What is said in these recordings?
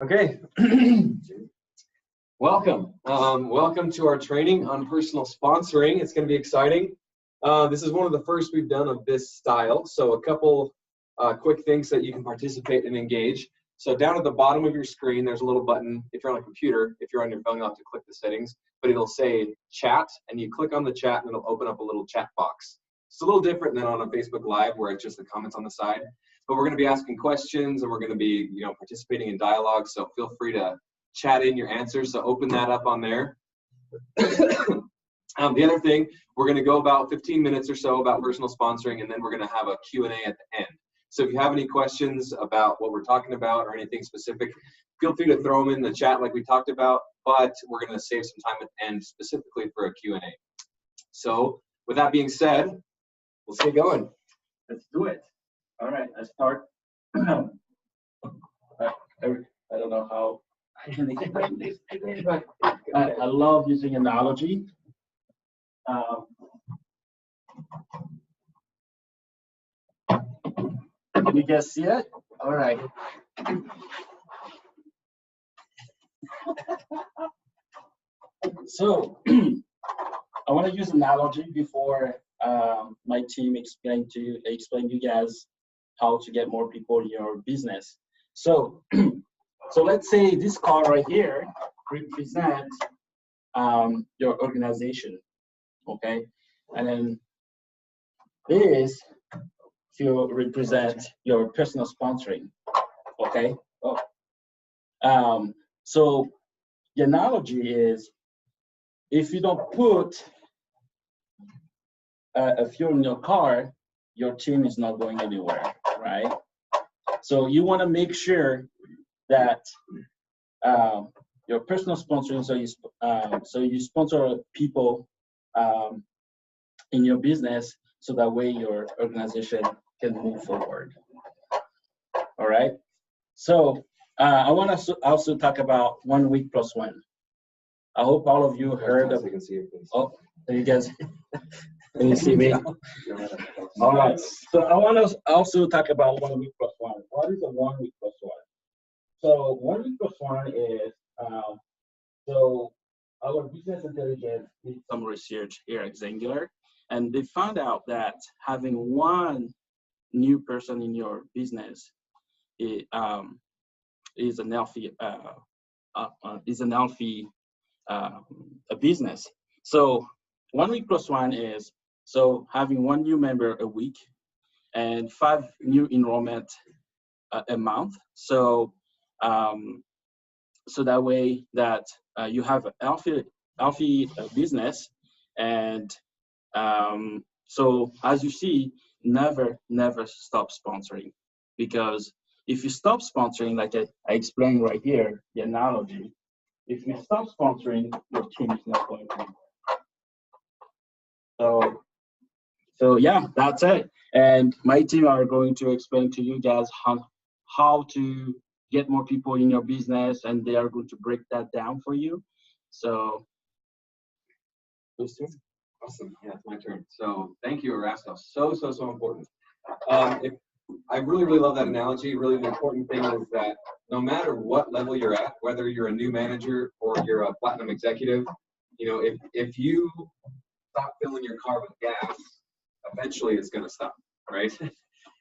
Okay, welcome. Welcome to our training on personal sponsoring. It's going to be exciting. This is one of the first we've done of this style. So a couple quick things that you can participate and engage. So down at the bottom of your screen, there's a little button. If you're on a computer, if you're on your phone, you'll have to click the settings, but it'll say chat, and you click on the chat and it'll open up a little chat box. It's a little different than on a Facebook Live where it's just the comments on the side. But we're going to be asking questions and we're going to be, participating in dialogue. So feel free to chat in your answers. So open that up on there. The other thing, we're going to go about 15 minutes or so about personal sponsoring, and then we're going to have a Q&A at the end. So if you have any questions about what we're talking about or anything specific, feel free to throw them in the chat like we talked about, but we're going to save some time at the end specifically for a Q&A. So with that being said, let's get going. Let's do it. All right, let's start. I don't know how I can explain this today, but I love using analogy. Can you guys see it? All right. So I want to use analogy before my team explain to you guys how to get more people in your business. So, so let's say this card right here represents your organization, okay? And then this will represent your personal sponsoring, okay? Oh. So the analogy is, if you don't put a fuel in your car, your team is not going anywhere, right? So you want to make sure that your personal sponsoring, so you sponsor people in your business, so that way your organization can move forward. All right. So I want to also talk about 1 week plus one. I hope all of you heard of. Oh, you guys. Can you see me? All right. So I want to also talk about 1 week plus one. What is a 1 week plus one? So 1 week plus one is, so our business intelligence did some research here at Xyngular, and they found out that having one new person in your business is an healthy business. So 1 week plus one is, so having one new member a week and 5 new enrollment a month. So so that way that you have a healthy business. And so as you see, never stop sponsoring, because if you stop sponsoring, like I explained right here, the analogy, if you stop sponsoring, your team is not going anywhere. So yeah, that's it. And my team are going to explain to you guys how to get more people in your business, and they are going to break that down for you. So, awesome. Yeah, it's my turn. So thank you, Erasmus. So important. I really love that analogy. Really, the important thing is that no matter what level you're at, whether you're a new manager or you're a platinum executive, if you stop filling your car with gas, eventually it's going to stop, right?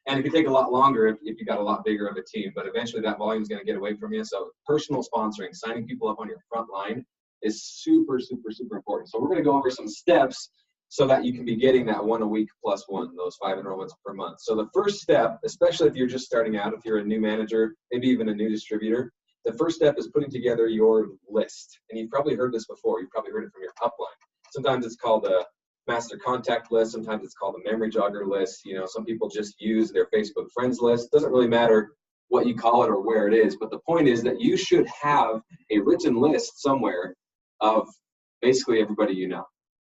And it could take a lot longer if you got a lot bigger of a team, but eventually that volume is going to get away from you. So personal sponsoring, signing people up on your front line is super important. So we're going to go over some steps so that you can be getting that 1 a week plus one, those 5 enrollments per month. So the first step, especially if you're just starting out, if you're a new manager, maybe even a new distributor, the first step is putting together your list. And you've probably heard this before. You've probably heard it from your upline. Sometimes it's called a master contact list. Sometimes it's called a memory jogger list. Some people just use their Facebook friends list. Doesn't really matter what you call it or where it is. But the point is that you should have a written list somewhere of basically everybody you know.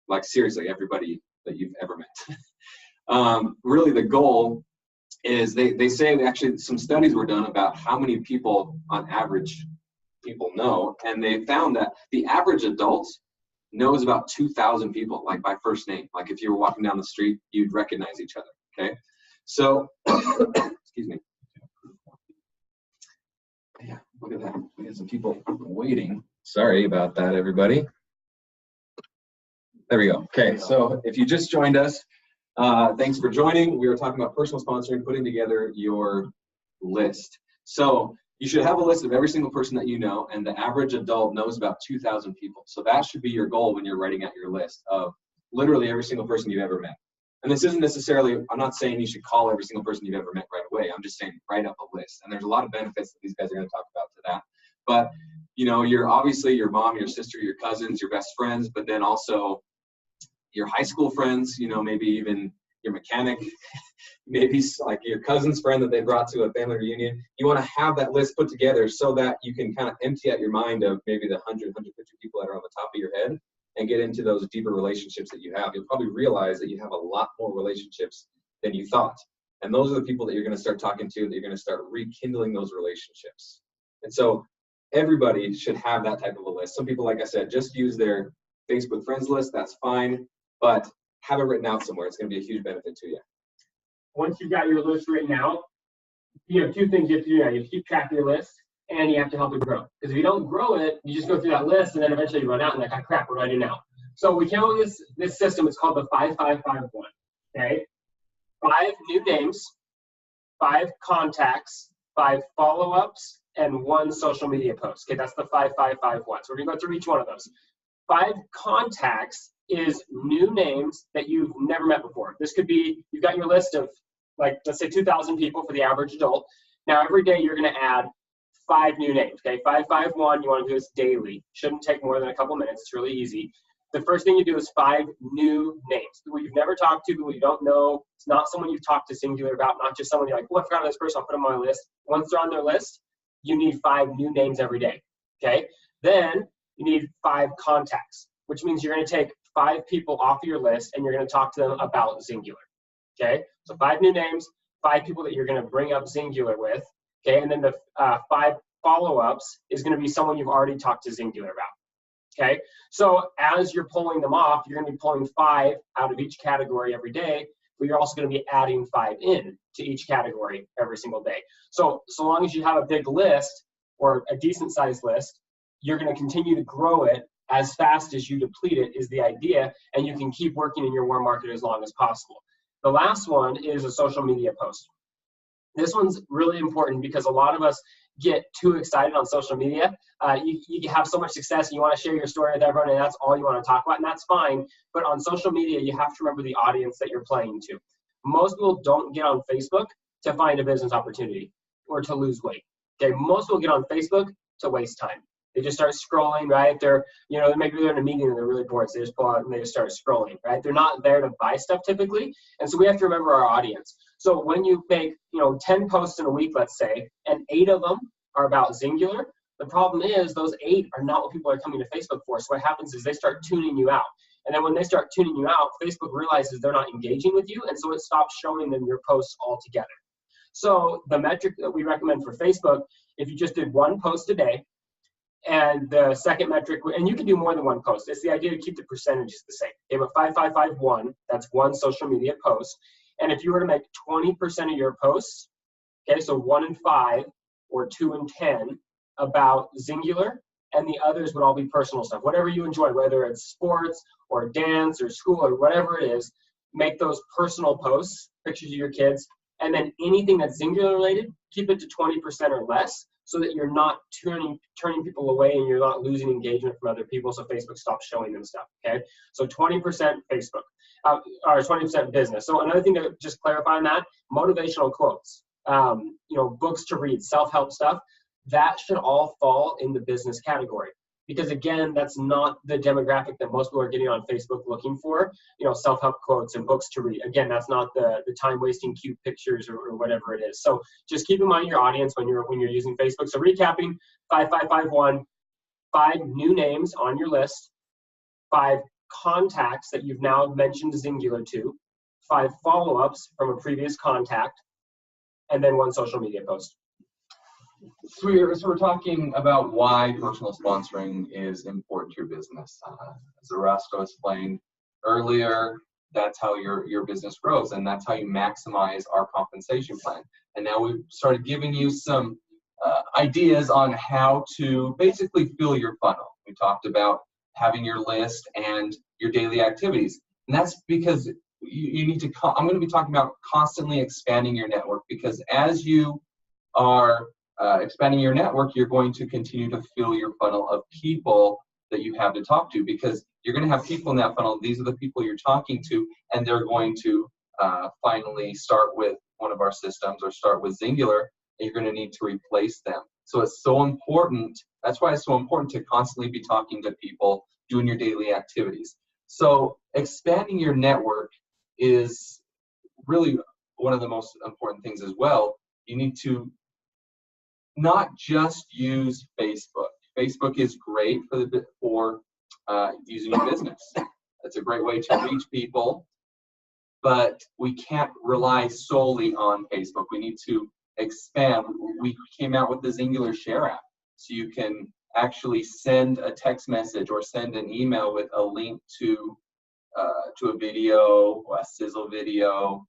Like seriously, everybody that you've ever met. Really the goal is, they say, actually some studies were done about how many people on average people know, and they found that the average adult knows about 2,000 people, like by first name. Like if you were walking down the street, you'd recognize each other, okay? So, excuse me. Yeah, Look at that. We got some people waiting. Sorry about that, everybody. There we go. Okay, so if you just joined us, thanks for joining. We were talking about personal sponsoring, putting together your list. So you should have a list of every single person that you know, and the average adult knows about 2,000 people. So that should be your goal when you're writing out your list of literally every single person you've ever met. And this isn't necessarily, I'm not saying you should call every single person you've ever met right away. I'm just saying write up a list. And there's a lot of benefits that these guys are going to talk about to that. But, you know, you're obviously your mom, your sister, your cousins, your best friends, but then also your high school friends, you know, maybe even your mechanic, maybe like your cousin's friend that they brought to a family reunion. You want to have that list put together so that you can kind of empty out your mind of maybe the 100, 150 people that are on the top of your head and get into those deeper relationships that you have. You'll probably realize that you have a lot more relationships than you thought. And those are the people that you're going to start talking to, that you're going to start rekindling those relationships. And so everybody should have that type of a list. Some people, like I said, just use their Facebook friends list. That's fine. But have it written out somewhere. It's going to be a huge benefit to you. Once you've got your list written out, you have two things you have to do now. You have to keep track of your list, and you have to help it grow. Because if you don't grow it, you just go through that list, and then eventually you run out and like, oh, crap, what do I do now? So we came up with this system. It's called the 5-5-5-1. Okay, 5 new names, 5 contacts, 5 follow-ups, and 1 social media post. Okay, that's the 5-5-5-1. So we're gonna go through each one of those. 5 contacts is new names that you've never met before. This could be, you've got your list of, like, let's say 2,000 people for the average adult. Now, every day you're going to add 5 new names, okay? 5-5-1, you want to do this daily. Shouldn't take more than a couple minutes. It's really easy. The first thing you do is 5 new names. People you've never talked to, people you don't know. It's not someone you've talked to Xyngular about, not just someone you're like, oh, I forgot about this person, I'll put them on my list. Once they're on their list, you need 5 new names every day, okay? Then you need 5 contacts, which means you're going to take 5 people off of your list and you're going to talk to them about Xyngular. Okay, so 5 new names, 5 people that you're going to bring up Xyngular with. Okay, and then the 5 follow-ups is going to be someone you've already talked to Xyngular about. Okay, so as you're pulling them off, you're going to be pulling 5 out of each category every day, but you're also going to be adding 5 in to each category every single day. So long as you have a big list or a decent sized list, you're going to continue to grow it as fast as you deplete it is the idea, and you can keep working in your warm market as long as possible. The last one is a social media post. This one's really important because a lot of us get too excited on social media. You have so much success and you want to share your story with everyone, and that's all you want to talk about, and that's fine. But on social media, you have to remember the audience that you're playing to. Most people don't get on Facebook to find a business opportunity or to lose weight. Okay, most people get on Facebook to waste time. They just start scrolling, right? Maybe they're in a meeting and they're really bored, so they just pull out and they just start scrolling, right? They're not there to buy stuff typically. And so we have to remember our audience. So when you make, 10 posts in a week, let's say, and 8 of them are about Xyngular, the problem is those 8 are not what people are coming to Facebook for. So what happens is they start tuning you out. And then when they start tuning you out, Facebook realizes they're not engaging with you, and so it stops showing them your posts altogether. So the metric that we recommend for Facebook, if you just did 1 post a day, and the second metric, and you can do more than 1 post. It's the idea to keep the percentages the same. Okay, but 5-5-5-1, that's 1 social media post. And if you were to make 20% of your posts, okay, so 1 in 5 or 2 in 10 about Xyngular, and the others would all be personal stuff. Whatever you enjoy, whether it's sports or dance or school or whatever it is, make those personal posts, pictures of your kids, and then anything that's Xyngular related, keep it to 20% or less, so that you're not turning people away and you're not losing engagement from other people, so Facebook stops showing them stuff, okay? So 20% Facebook, or 20% business. So another thing to just clarify on that, motivational quotes, books to read, self-help stuff, that should all fall in the business category. Because again, that's not the demographic that most people are getting on Facebook looking for, self-help quotes and books to read. Again, that's not the time-wasting cute pictures or whatever it is. So just keep in mind your audience when you're using Facebook. So recapping, 5-5-5-1, 5 new names on your list, 5 contacts that you've now mentioned Xyngular to, 5 follow-ups from a previous contact, and then 1 social media post. So we're talking about why personal sponsoring is important to your business. As Erasto explained earlier, that's how your business grows, and that's how you maximize our compensation plan. And now we've started giving you some ideas on how to basically fill your funnel. We talked about having your list and your daily activities. And that's because you need to, I'm going to be talking about constantly expanding your network, because as you are expanding your network, you're going to continue to fill your funnel of people that you have to talk to, because you're going to have people in that funnel. These are the people you're talking to, and they're going to finally start with one of our systems or start with Xyngular, and you're going to need to replace them. So it's so important. That's why it's so important to constantly be talking to people, doing your daily activities. So expanding your network is really one of the most important things as well. You need to not just use Facebook. Facebook is great for using your business. It's a great way to reach people, but we can't rely solely on Facebook. We need to expand. We came out with the Xyngular Share app, so you can actually send a text message or send an email with a link to a video, a sizzle video.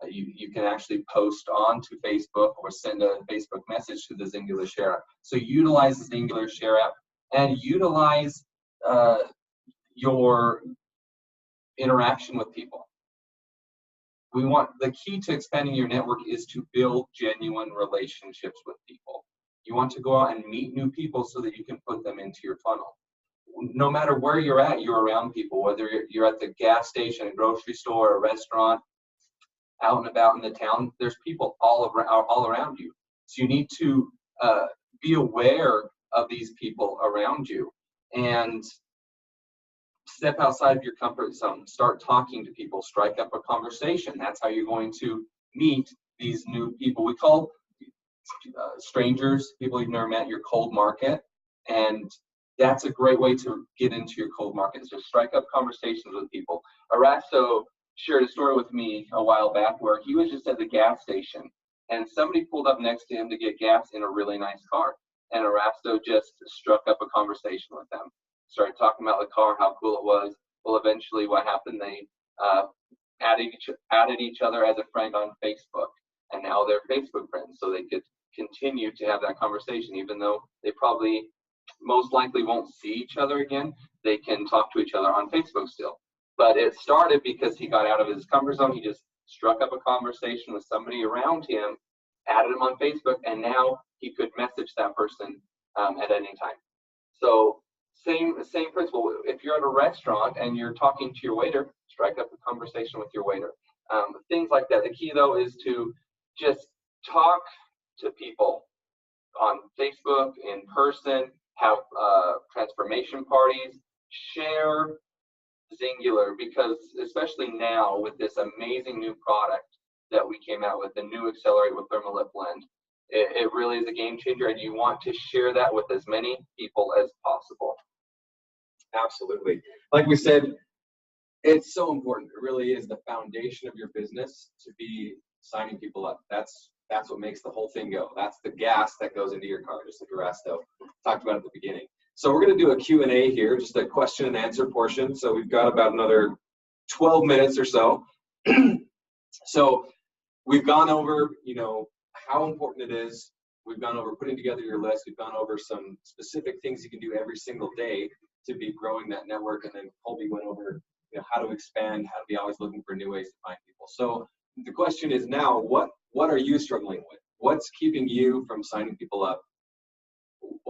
You can actually post onto Facebook or send a Facebook message to the Xyngular Share app. So utilize the Xyngular Share app and utilize your interaction with people. The key to expanding your network is to build genuine relationships with people. You want to go out and meet new people so that you can put them into your funnel. No matter where you're at, you're around people, whether you're at the gas station, a grocery store, a restaurant, out and about in the town, there's people all around you. So you need to be aware of these people around you and step outside of your comfort zone. Start talking to people, strike up a conversation. That's how you're going to meet these new people. We call strangers, people you've never met, your cold market. And that's a great way to get into your cold market, is to strike up conversations with people. Arasto shared a story with me a while back where he was just at the gas station and somebody pulled up next to him to get gas in a really nice car. And Arasto just struck up a conversation with them, started talking about the car, how cool it was. Well, eventually what happened, they added each other as a friend on Facebook, and now they're Facebook friends, so they could continue to have that conversation. Even though they probably most likely won't see each other again, they can talk to each other on Facebook still. But it started because he got out of his comfort zone. He just struck up a conversation with somebody around him, added him on Facebook, and now he could message that person at any time. So same principle. If you're at a restaurant and you're talking to your waiter, strike up a conversation with your waiter. Things like that. The key, though, is to just talk to people on Facebook, in person, have transformation parties, share Xyngular, because especially now with this amazing new product that we came out with, the new Accelerate with Thermalip blend, it really is a game changer, and you want to share that with as many people as possible. Absolutely. Like we said, it's so important. It really is the foundation of your business to be signing people up. That's what makes the whole thing go. That's the gas that goes into your car, just like Erasto talked about at the beginning. So we're going to do a Q&A here, just a question and answer portion. So we've got about another 12 minutes or so. So we've gone over, how important it is. We've gone over putting together your list. We've gone over some specific things you can do every single day to be growing that network. And then Colby went over how to expand, how to be always looking for new ways to find people. So the question is now, what are you struggling with? What's keeping you from signing people up?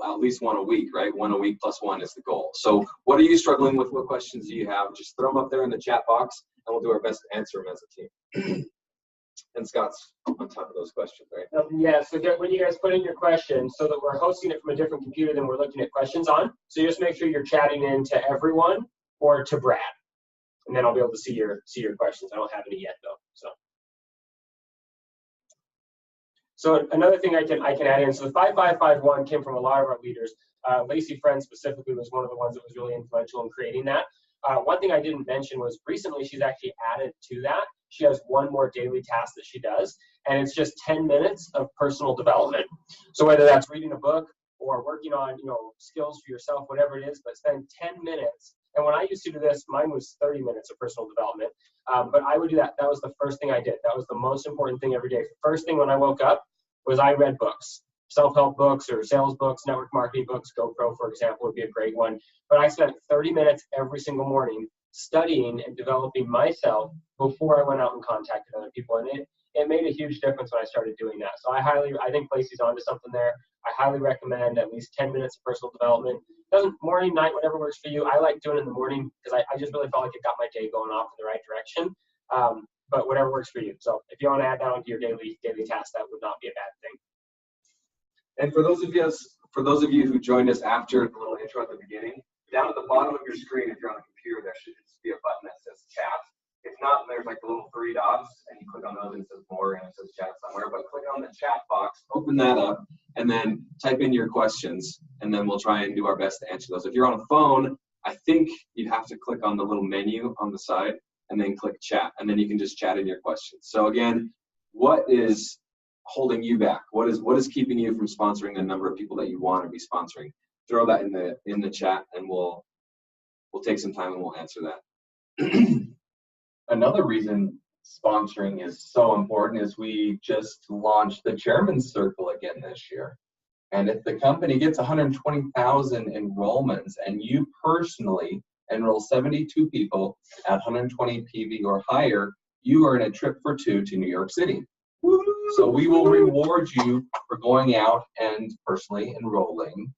At least one a week, right? One a week plus one is the goal. So what are you struggling with? What questions do you have? Just throw them up there in the chat box, and we'll do our best to answer them as a team. And Scott's on top of those questions, right? Yeah, so when you guys put in your questions, so that we're hosting it from a different computer than we're looking at questions on, so just make sure you're chatting in to everyone or to Brad, and then I'll be able to see your questions. I don't have any yet, though. So another thing I can add in, so the 5551 came from a lot of our leaders. Lacey Friend specifically was one of the ones that was really influential in creating that. One thing I didn't mention was recently she's actually added to that. She has one more daily task that she does, and it's just 10 minutes of personal development. So whether that's reading a book or working on skills for yourself, whatever it is, but spend 10 minutes. And when I used to do this, mine was 30 minutes of personal development. But I would do that. That was the first thing I did. That was the most important thing every day. The first thing when I woke up was I read books. self-help books or sales books, network marketing books. GoPro, for example, would be a great one. But I spent 30 minutes every single morning studying and developing myself before I went out and contacted other people. And it made a huge difference when I started doing that. So I think Lacey's onto something there. I highly recommend at least 10 minutes of personal development. Doesn't morning, night, whatever works for you. I like doing it in the morning because I just really felt like it got my day going off in the right direction. But whatever works for you. So if you want to add that onto your daily task, that would not be a bad thing. And for those of you who joined us after the little intro at the beginning, down at the bottom of your screen, if you're on a computer, there should be a button that says chat. If not, there's like the little 3 dots, and you click on those and it says more, and it says chat somewhere. But click on the chat box, open that up, and then type in your questions, and then we'll try and do our best to answer those. If you're on a phone, I think you have to click on the little menu on the side, and then click chat, and then you can just chat in your questions. So again, what is holding you back? What is keeping you from sponsoring the number of people that you want to be sponsoring? Throw that in the chat, and we'll take some time and we'll answer that. Another reason sponsoring is so important is we just launched the Chairman's Circle again this year. And if the company gets 120,000 enrollments and you personally enroll 72 people at 120 PV or higher, you earn a trip for 2 to New York City. So we will reward you for going out and personally enrolling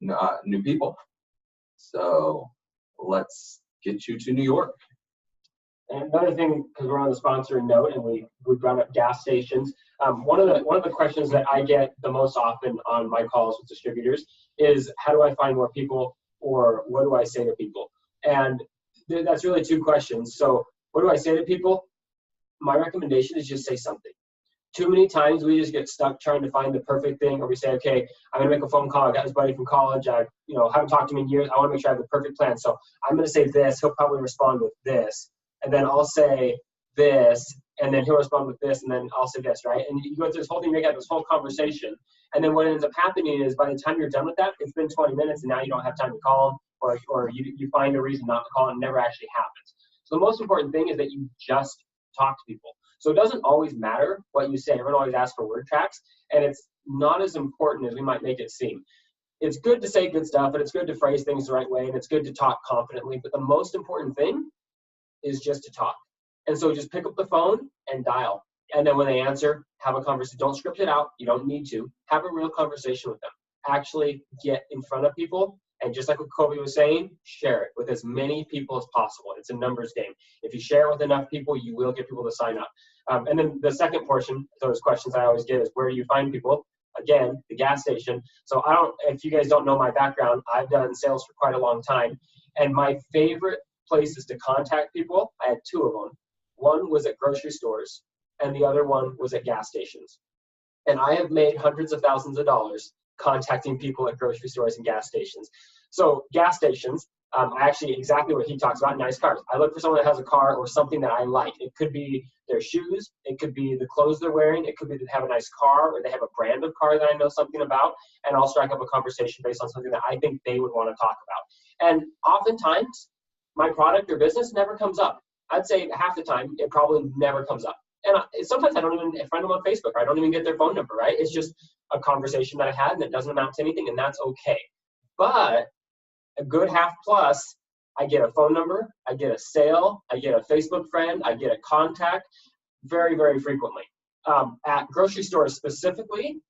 new people. So let's get you to New York. And another thing, because we're on the sponsoring note and we brought up gas stations, one of the questions that I get the most often on my calls with distributors is, how do I find more people, or what do I say to people? And that's really 2 questions. So what do I say to people? My recommendation is just say something. Too many times we just get stuck trying to find the perfect thing, or we say, okay, I'm gonna make a phone call. I got this buddy from college. I haven't talked to him in years. I want to make sure I have the perfect plan. So I'm gonna say this. He'll probably respond with this, and then I'll say this, and then he'll respond with this, and then I'll say this, right? And you go through this whole thing, you get this whole conversation, and then what ends up happening is by the time you're done with that, it's been 20 minutes, and now you don't have time to call him, or you find a reason not to call him. It never actually happens. So the most important thing is that you just talk to people. So it doesn't always matter what you say. Everyone always asks for word tracks, and it's not as important as we might make it seem. It's good to say good stuff, and it's good to phrase things the right way, and it's good to talk confidently, but the most important thing is just to talk. And so just pick up the phone and dial. And then when they answer, have a conversation. Don't script it out. You don't need to. Have a real conversation with them. Actually get in front of people. And just like what Kobe was saying, share it with as many people as possible. It's a numbers game. If you share with enough people, you will get people to sign up. And then the second portion, those questions I always get is, where do you find people? Again, the gas station. So if you guys don't know my background, I've done sales for quite a long time. And my favorite places to contact people, I had 2 of them. One was at grocery stores, and the other one was at gas stations. And I have made hundreds of thousands of dollars contacting people at grocery stores and gas stations. So gas stations, actually exactly what he talks about, nice cars. I look for someone that has a car or something that I like. It could be their shoes, it could be the clothes they're wearing, it could be they have a nice car, or they have a brand of car that I know something about, and I'll strike up a conversation based on something that I think they would want to talk about. And oftentimes, my product or business never comes up. I'd say half the time, it probably never comes up. And sometimes I don't even friend them on Facebook, or I don't even get their phone number, right? It's just a conversation that I had, and it doesn't amount to anything, and that's okay. But a good half plus, I get a phone number, I get a sale, I get a Facebook friend, I get a contact very, very frequently. At grocery stores specifically,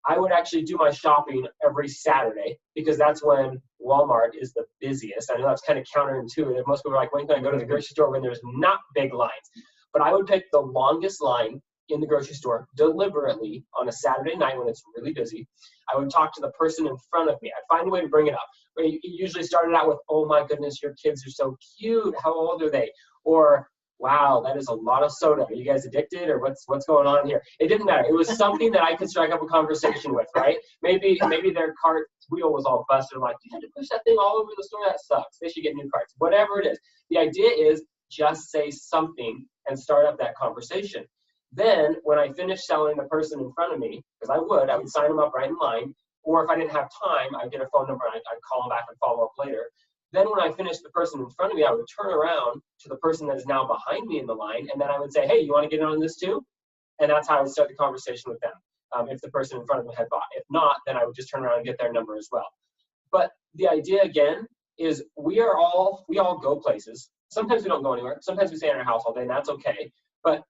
I would actually do my shopping every Saturday, because that's when Walmart is the busiest. I know that's kind of counterintuitive. Most people are like, when can I go to the grocery store when there's not big lines? But I would pick the longest line in the grocery store deliberately on a Saturday night when it's really busy. I would talk to the person in front of me. I'd find a way to bring it up. It usually started out with, oh my goodness, your kids are so cute. How old are they? Or, wow, that is a lot of soda. Are you guys addicted, or what's going on here? It didn't matter. It was something that I could strike up a conversation with, right? Maybe their cart wheel was all busted. I'm like, you had to push that thing all over the store? That sucks. They should get new carts. Whatever it is. The idea is just say something and start up that conversation. Then when I finish selling the person in front of me, because I would sign them up right in line, or if I didn't have time, I'd get a phone number and I'd call them back and follow up later. Then when I finished the person in front of me, I would turn around to the person that is now behind me in the line, and then I would say, hey, you want to get in on this too? And that's how I would start the conversation with them. if the person in front of them had bought. If not, then I would just turn around and get their number as well. But the idea again is we all go places. Sometimes we don't go anywhere. Sometimes we stay in our house all day, and that's okay. But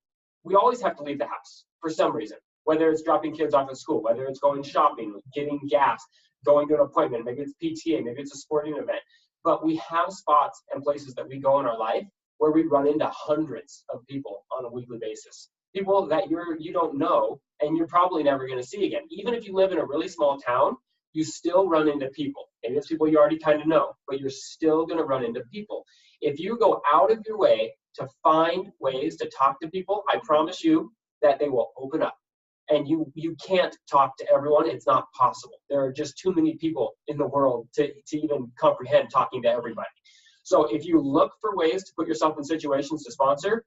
we always have to leave the house for some reason, whether it's dropping kids off at school, whether it's going shopping, getting gas, going to an appointment, maybe it's PTA, maybe it's a sporting event. But we have spots and places that we go in our life where we run into hundreds of people on a weekly basis. People that you don't know and you're probably never going to see again. Even if you live in a really small town, you still run into people. Maybe it's people you already kind of know, but you're still going to run into people. If you go out of your way to find ways to talk to people, I promise you that they will open up. And you can't talk to everyone. It's not possible. There are just too many people in the world to even comprehend talking to everybody. So if you look for ways to put yourself in situations to sponsor,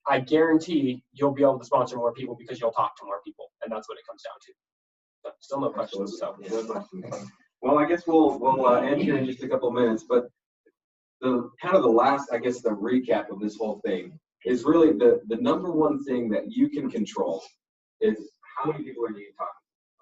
I guarantee you'll be able to sponsor more people because you'll talk to more people. And that's what it comes down to. But still no questions. So. No questions. Well, I guess we'll end here in just a couple of minutes. But the kind of the last, I guess, the recap of this whole thing is really the number one thing that you can control is how many people are you talking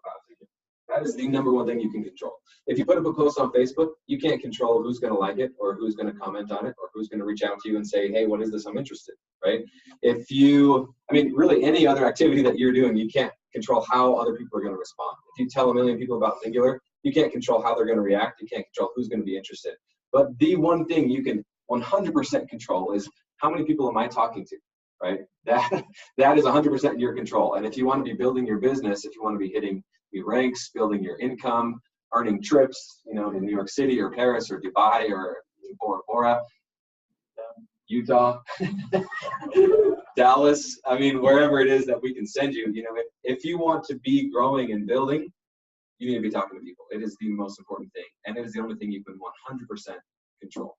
about. That is the number one thing you can control. If you put up a post on Facebook, you can't control who's going to like it or who's going to comment on it or who's going to reach out to you and say, hey, what is this? I'm interested, right? Really any other activity that you're doing, you can't control how other people are going to respond. If you tell 1 million people about Xyngular, you can't control how they're going to react. You can't control who's going to be interested. But the one thing you can 100% control is how many people am I talking to, right? That is 100% in your control. And if you want to be building your business, if you want to be hitting your ranks, building your income, earning trips, to New York City or Paris or Dubai or Bora Bora, Utah, Dallas, wherever it is that we can send you, if you want to be growing and building, you need to be talking to people. It is the most important thing. And it is the only thing you can 100% control.